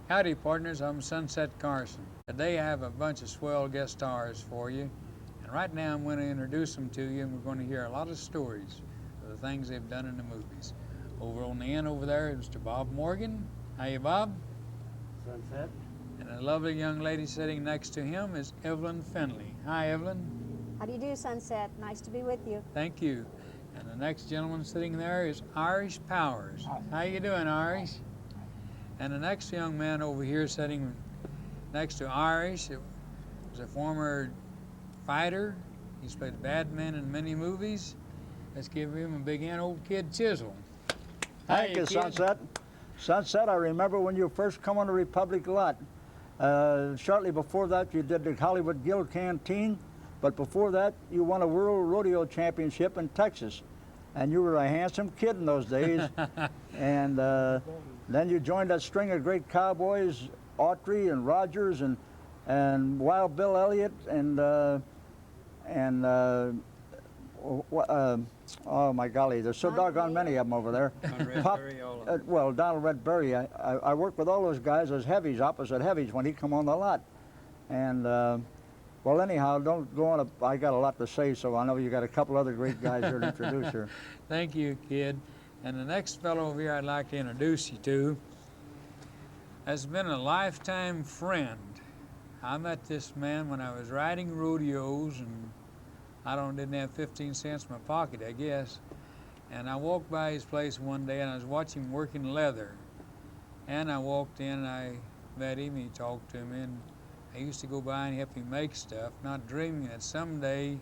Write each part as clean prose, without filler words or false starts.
Howdy, partners. I'm Sunset Carson. Today I have a bunch of swell guest stars for you. And right now I'm going to introduce them to you, and we're going to hear a lot of stories of the things they've done in the movies. Over on the end over there is Mr. Bob Morgan. Hiya, Bob. Sunset. And a lovely young lady sitting next to him is Evelyn Finley. Hi, Evelyn. How do you do, Sunset? Nice to be with you. Thank you. And the next gentleman sitting there is Arish Powers. How you doing, Arish? And the next young man over here sitting next to Arish is a former fighter. He's played badminton in many movies. Let's give him a big hand, old kid Chessell. Thank you, Sunset. Sunset, I remember when you first come on the Republic lot. Shortly before that, you did the Hollywood Guild Canteen, but before that, you won a World Rodeo Championship in Texas. And you were a handsome kid in those days. And then you joined that string of great cowboys, Autry and Rogers and Wild Bill Elliott oh my golly, there's so doggone many of them over there. Well, Donald Redberry. I worked with all those guys as heavies, opposite heavies, when he come on the lot. And well, anyhow, don't go on. I got a lot to say, so I know you got a couple other great guys here to introduce here. Thank you, kid. And the next fellow over here I'd like to introduce you to has been a lifetime friend. I met this man when I was riding rodeos, and didn't have 15 cents in my pocket, I guess. And I walked by his place one day, and I was watching him working leather. And I walked in, and I met him, he talked to me, and I used to go by and help him make stuff, not dreaming that someday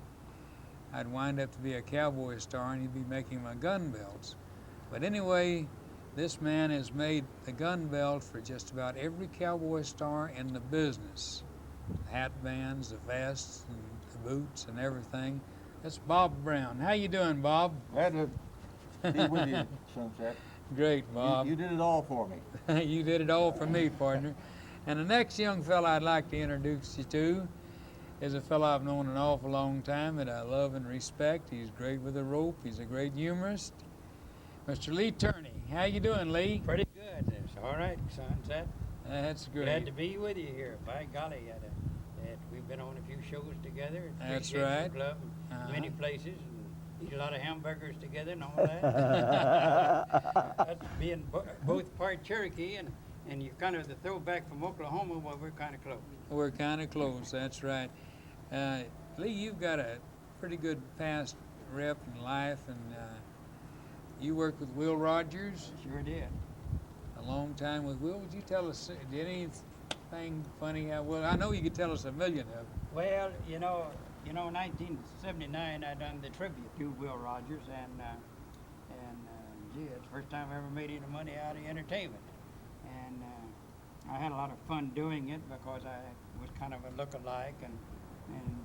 I'd wind up to be a cowboy star and he'd be making my gun belts. But anyway, this man has made the gun belt for just about every cowboy star in the business. The hat bands, the vests, and the boots, and everything. That's Bob Brown. How you doing, Bob? Glad to be with you, Sunset. Great, Bob. You did it all for me. You did it all for me, partner. And the next young fella I'd like to introduce you to is a fellow I've known an awful long time that I love and respect. He's great with a rope. He's a great humorist. Mr. Lee Turney. How you doing, Lee? Pretty good. It's all right, Sunset. That's great. Glad to be with you here. By golly, we've been on a few shows together at That's Appreciation right. Club and many places, and eat a lot of hamburgers together and all that. That's being both part Cherokee and you're kind of the throwback from Oklahoma. Well, we're kind of close. We're kind of close. That's right. Lee, you've got a pretty good past rep in life, and you worked with Will Rogers. Sure did. A long time with Will. Would you tell us, did anything funny? Well, I know you could tell us a million of them. Well, you know, 1979, I done the tribute to Will Rogers, and gee, it's the first time I ever made any money out of entertainment. And I had a lot of fun doing it because I was kind of a look-alike and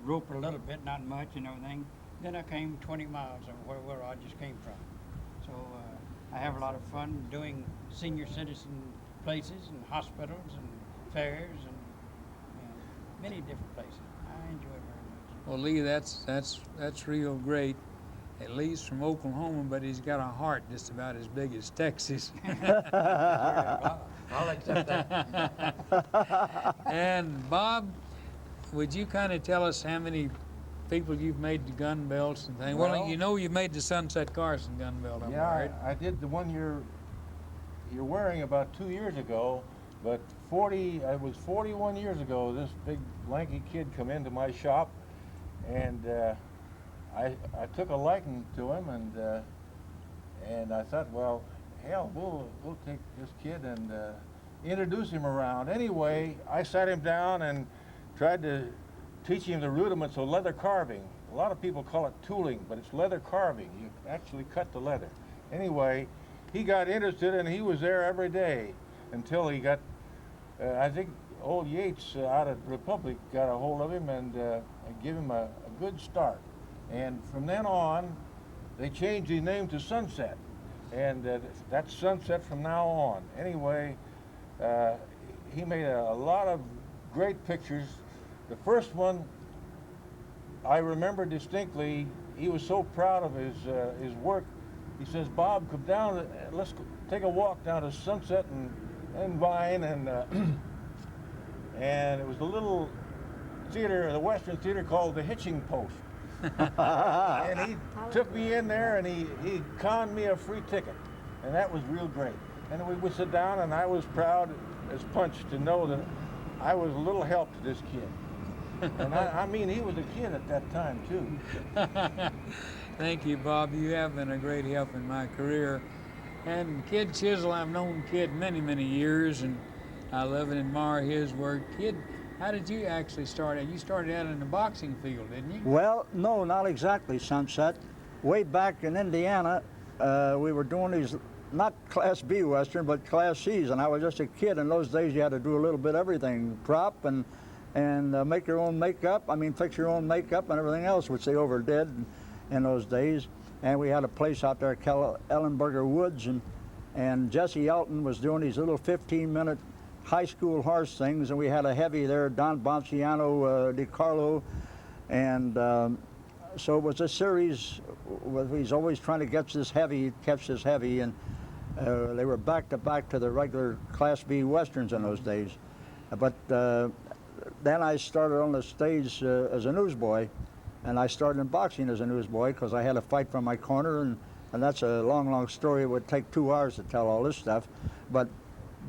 roped a little bit, not much and everything. Then I came 20 miles of where Will Rogers came from. So I have a lot of fun doing senior citizen places and hospitals and fairs and many different places. I enjoy it very much. Well, Lee, that's real great. Lee's from Oklahoma, but he's got a heart just about as big as Texas. I'll accept that. And Bob, would you kind of tell us how many people you've made the gun belts and things? Well, you know you made the Sunset Carson gun belt. I did the one you're wearing about 2 years ago, but it was 41 years ago, this big lanky kid come into my shop, and I took a liking to him, and I thought, well, hell, we'll take this kid and introduce him around. Anyway, I sat him down and tried to teach him the rudiments of leather carving. A lot of people call it tooling, but it's leather carving. You actually cut the leather. Anyway, he got interested, and he was there every day until he got, I think old Yates out of Republic got a hold of him and gave him a good start. And from then on, they changed his name to Sunset. And that's Sunset from now on. Anyway, he made a lot of great pictures. The first one, I remember distinctly, he was so proud of his work. He says, Bob, come down, let's take a walk down to Sunset Vine, and it was a little theater, the Western theater called the Hitching Post. And he took me in there and he conned me a free ticket, and that was real great. And we would sit down, and I was proud as punch to know that I was a little help to this kid. And I mean, he was a kid at that time too. Thank you, Bob. You have been a great help in my career. And Kid Chessell, I've known Kid many, many years, and I love and admire his work. Kid, how did you actually start out? You started out in the boxing field, didn't you? Well, no, not exactly, Sunset. Way back in Indiana, we were doing these, not Class B Western, but Class C's, and I was just a kid. In those days, you had to do a little bit of everything, prop and make your own makeup. I mean, fix your own makeup and everything else, which they overdid in those days. And we had a place out there, Ellenberger Woods, and Jesse Elton was doing these little 15-minute high school horse things, and we had a heavy there, Don Bonciano DiCarlo, and so it was a series. He's always trying to catch this heavy, and they were back to back to the regular Class B Westerns in those days. But then I started on the stage as a newsboy, and I started in boxing as a newsboy because I had a fight from my corner, and that's a long, long story. It would take 2 hours to tell all this stuff. But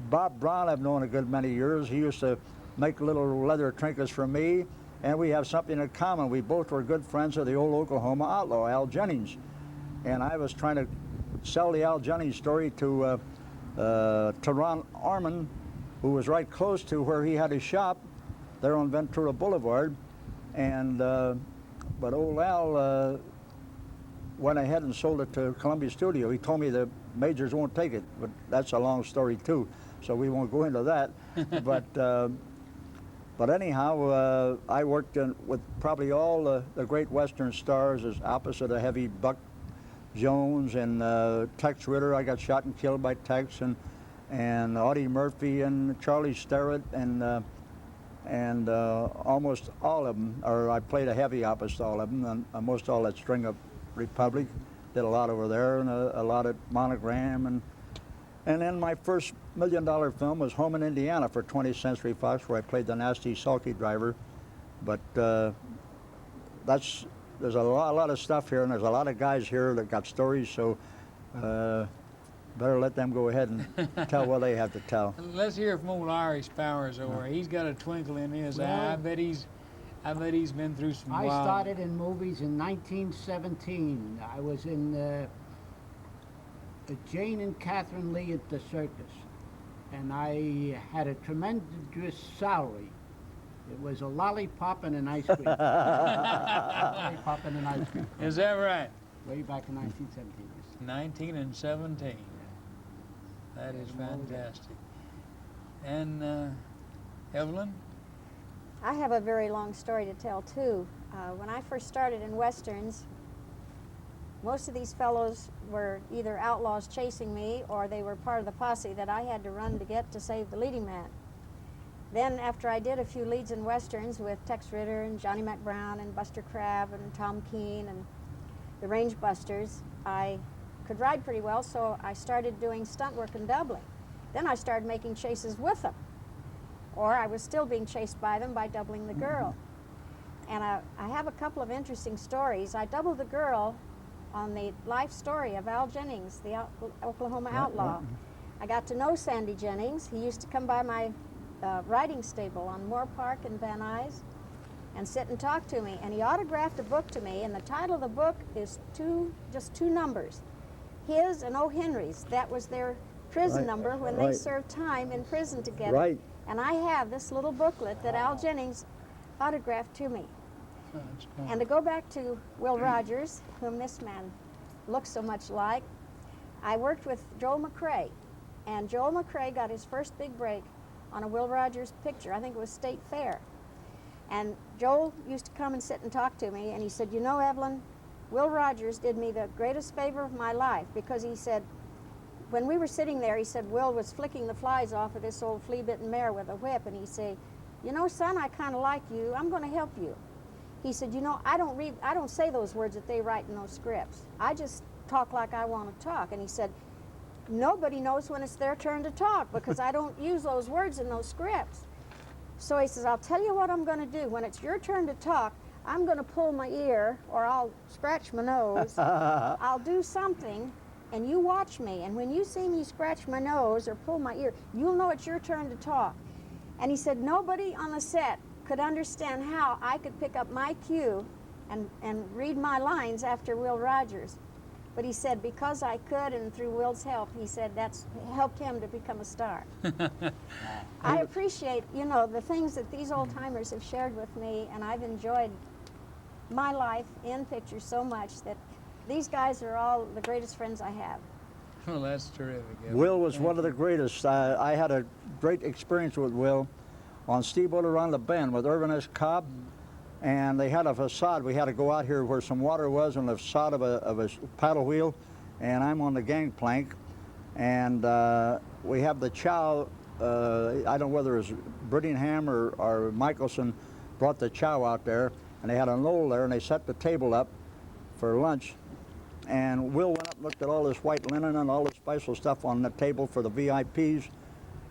Bob Brown I've known a good many years. He used to make little leather trinkets for me, and we have something in common. We both were good friends of the old Oklahoma outlaw, Al Jennings. And I was trying to sell the Al Jennings story to Ron Arman, who was right close to where he had his shop there on Ventura Boulevard. And but old Al went ahead and sold it to Columbia Studio. He told me the majors won't take it, but that's a long story too, so we won't go into that. But anyhow, I worked with probably all the great Western stars as opposite of heavy Buck Jones and Tex Ritter. I got shot and killed by Tex, and Audie Murphy and Charlie Sterrett, and almost all of them, or I played a heavy opposite all of them, and almost all that string of Republic, did a lot over there, and a lot at Monogram, and then my first $1 million film was Home in Indiana for 20th Century Fox, where I played the nasty sulky driver. But there's a lot of stuff here, and there's a lot of guys here that got stories, so better let them go ahead and tell what they have to tell. Let's hear from old Arish Powers over. He's got a twinkle in his eye. I bet he's been through some I wild... started in movies in 1917. I was in Jane and Catherine Lee at the circus, and I had a tremendous salary. It was a lollipop and an ice cream. Lollipop and an ice cream. Is that right? Way back in 1917. 19 and 17. That is fantastic. And Evelyn? I have a very long story to tell, too. When I first started in Westerns, most of these fellows were either outlaws chasing me, or they were part of the posse that I had to run to get to save the leading man. Then, after I did a few leads in Westerns with Tex Ritter and Johnny Mac Brown and Buster Crabbe and Tom Keene and the Range Busters, I could ride pretty well, so I started doing stunt work and doubling. Then I started making chases with them, or I was still being chased by them by doubling the girl. And I have a couple of interesting stories. I doubled the girl on the life story of Al Jennings, the Oklahoma outlaw. I got to know Sandy Jennings. He used to come by my riding stable on Moore Park in Van Nuys and sit and talk to me. And he autographed a book to me, and the title of the book is just two numbers. His and O. Henry's. That was their prison number when they served time in prison together. Right. And I have this little booklet that Al Jennings autographed to me. And to go back to Will Rogers, whom this man looks so much like, I worked with Joel McRae, and Joel McRae got his first big break on a Will Rogers picture. I think it was State Fair. And Joel used to come and sit and talk to me, and he said, you know, Evelyn, Will Rogers did me the greatest favor of my life, because he said, when we were sitting there, he said, Will was flicking the flies off of this old flea-bitten mare with a whip, and he said, you know, son, I kind of like you. I'm going to help you. He said, you know, I don't say those words that they write in those scripts. I just talk like I want to talk. And he said, nobody knows when it's their turn to talk because I don't use those words in those scripts. So he says, I'll tell you what I'm going to do. When it's your turn to talk, I'm going to pull my ear or I'll scratch my nose. I'll do something, and you watch me. And when you see me scratch my nose or pull my ear, you'll know it's your turn to talk. And he said, nobody on the set could understand how I could pick up my cue and read my lines after Will Rogers. But he said, because I could, and through Will's help, he said that's helped him to become a star. I appreciate, you know, the things that these old timers have shared with me, and I've enjoyed my life in pictures so much that these guys are all the greatest friends I have. Well, that's terrific. Evelyn. Will was Thank one of the you. greatest. I had a great experience with Will on Steamboat Around the Bend with Irvin S. Cobb, and they had a facade. We had to go out here where some water was on the facade of a paddle wheel, and I'm on the gangplank, and we have the chow. I don't know whether it was Brittingham or Michelson brought the chow out there, and they had a knoll there, and they set the table up for lunch. And Will went up and looked at all this white linen and all the special stuff on the table for the VIPs,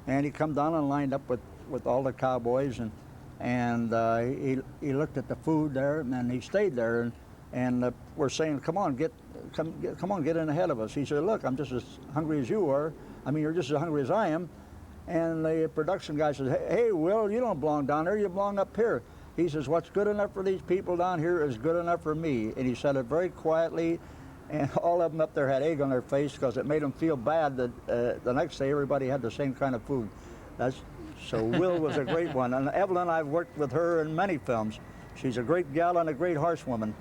and he come down and lined up with all the cowboys, and he looked at the food there, and then he stayed there, and we're saying, come on, get in ahead of us. He said, look, I'm just as hungry as you are. I mean, you're just as hungry as I am. And the production guy says, hey, Will, you don't belong down there, you belong up here. He says, what's good enough for these people down here is good enough for me. And he said it very quietly, and all of them up there had egg on their face because it made them feel bad that the next day everybody had the same kind of food. So Will was a great one. And Evelyn, I've worked with her in many films. She's a great gal and a great horsewoman.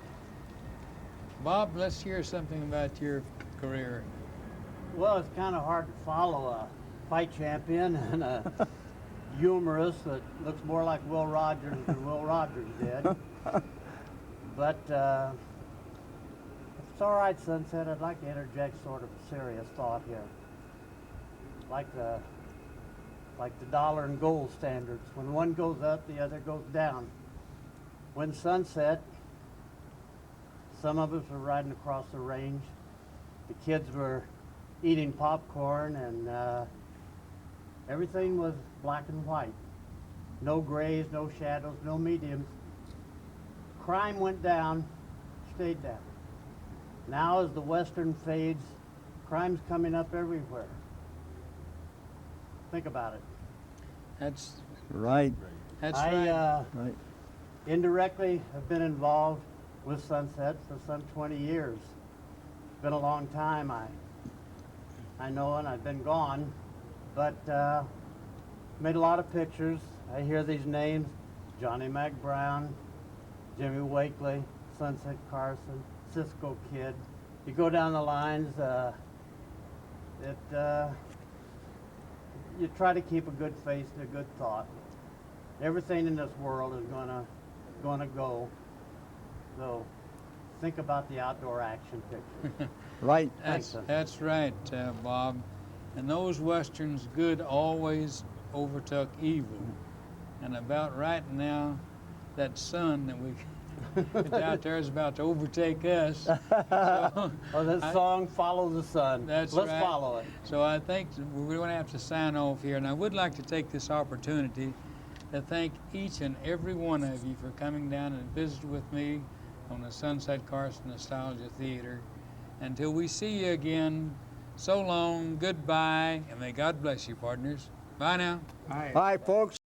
Bob, let's hear something about your career. Well, it's kind of hard to follow a fight champion and a humorist that looks more like Will Rogers than Will Rogers did. But if it's all right, Sunset, I'd like to interject sort of a serious thought here. Like the dollar and gold standards. When one goes up, the other goes down. When sunset, some of us were riding across the range. The kids were eating popcorn, and everything was black and white. No grays, no shadows, no mediums. Crime went down, stayed down. Now as the western fades, crime's coming up everywhere. Think about it. That's Right. right. Right. Indirectly have been involved with Sunset for some 20 years. It's been a long time, I know, and I've been gone, but made a lot of pictures. I hear these names: Johnny Mac Brown, Jimmy Wakely, Sunset Carson, Cisco Kid. You go down the lines, you try to keep a good face and a good thought. Everything in this world is gonna go. So think about the outdoor action picture. Right. That's right, Bob. And those westerns, good always overtook evil. And about right now, that sun that we out there is about to overtake us. So, This song, Follow the Sun. That's Let's right. follow it. So I think we're going to have to sign off here. And I would like to take this opportunity to thank each and every one of you for coming down and visiting with me on the Sunset Carson Nostalgia Theater. Until we see you again, so long, goodbye, and may God bless you, partners. Bye now. Bye, folks.